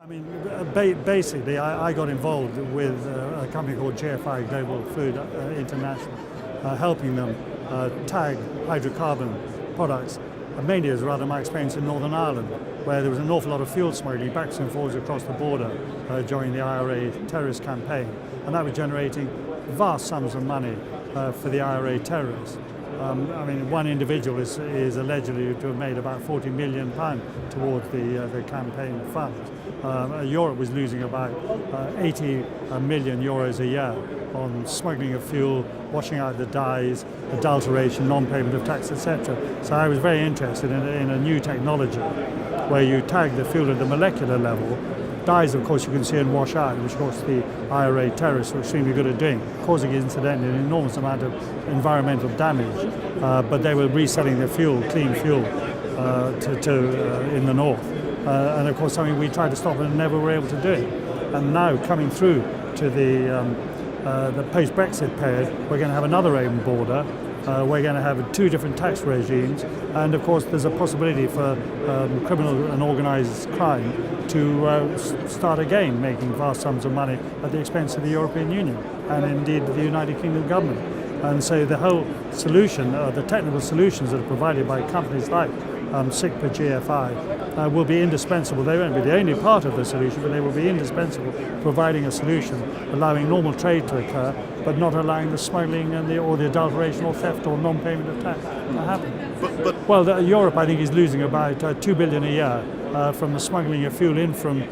I mean, basically, I got involved with a company called GFI, Global Food International, helping them tag hydrocarbon products, mainly as rather my experience in Northern Ireland, where there was an awful lot of fuel smuggling backs and forwards across the border during the IRA terrorist campaign, and that was generating vast sums of money for the IRA terrorists. I mean, one individual is allegedly to have made about £40 million towards the campaign funds. Europe was losing about 80 million euros a year on smuggling of fuel, washing out the dyes, adulteration, non-payment of tax, etc. So I was very interested in a new technology where you tag the fuel at the molecular level. Dyes, of course, you can see and wash out, which of course the IRA terrorists were extremely good at doing, causing incidentally an enormous amount of environmental damage. But they were reselling their fuel, clean fuel, in the north. And of course, something we tried to stop and never were able to do it. And now coming through to the post-Brexit period, we're going to have another open border. We're going to have two different tax regimes, and of course there's a possibility for criminal and organised crime to start again making vast sums of money at the expense of the European Union and indeed the United Kingdom government. And so the whole solution, the technical solutions that are provided by companies like SICPA GFI will be indispensable. They won't be the only part of the solution, but they will be indispensable, providing a solution, allowing normal trade to occur, but not allowing the smuggling and or the adulteration or theft or non-payment of tax to happen. Well, Europe, I think, is losing about $2 billion a year from the smuggling of fuel in from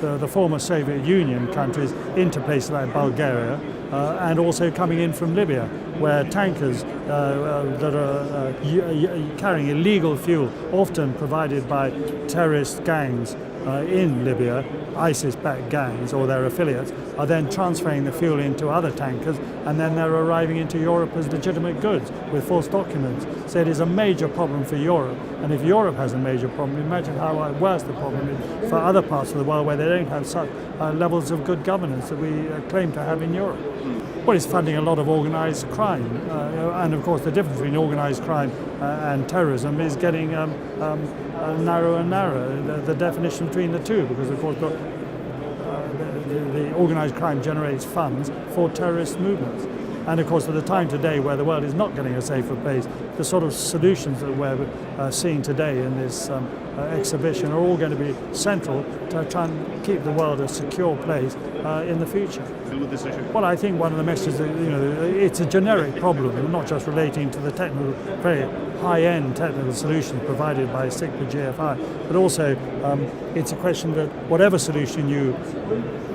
the former Soviet Union countries into places like Bulgaria, and also coming in from Libya, where tankers that are carrying illegal fuel, often provided by terrorist gangs in Libya, ISIS-backed gangs or their affiliates, are then transferring the fuel into other tankers, and then they're arriving into Europe as legitimate goods with false documents. So it is a major problem for Europe, and if Europe has a major problem, imagine how worse the problem is for other parts of the world where they don't have such levels of good governance that we claim to have in Europe. Well, it's funding a lot of organised crime, and of course the difference between organised crime and terrorism is getting narrower and narrower, the definition between the two, because of course the organised crime generates funds for terrorist movements. And of course, at a time today where the world is not getting a safer place, the sort of solutions that we're seeing today in this exhibition are all going to be central to try and keep the world a secure place in the future. With this issue? Well, I think one of the messages that, it's a generic problem, not just relating to the technical, very high-end technical solutions provided by SICPA GFI, but also it's a question that whatever solution you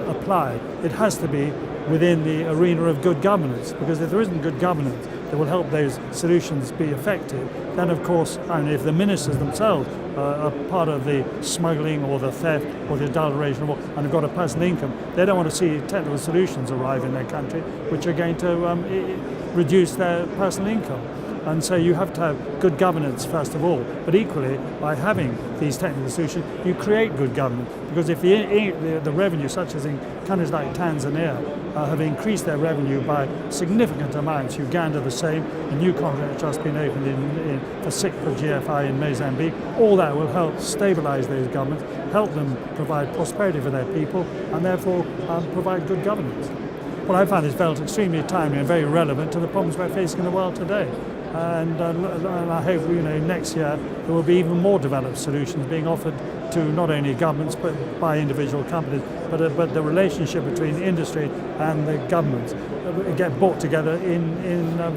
apply, it has to be within the arena of good governance, because if there isn't good governance that will help those solutions be effective, then of course, and if the ministers themselves are part of the smuggling or the theft or the adulteration and have got a personal income, they don't want to see technical solutions arrive in their country which are going to reduce their personal income. And so you have to have good governance first of all, but equally by having these technical solutions you create good governance, because if the revenue, such as in countries like Tanzania, have increased their revenue by significant amounts, Uganda the same, a new contract just been opened for SICPA GFI in Mozambique, all that will help stabilise those governments, help them provide prosperity for their people and therefore provide good governance. Well, I find this felt extremely timely and very relevant to the problems we're facing in the world today. And I hope next year there will be even more developed solutions being offered to not only governments but by individual companies, but the relationship between industry and the governments get brought together in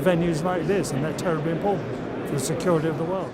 venues like this, and they're terribly important for the security of the world.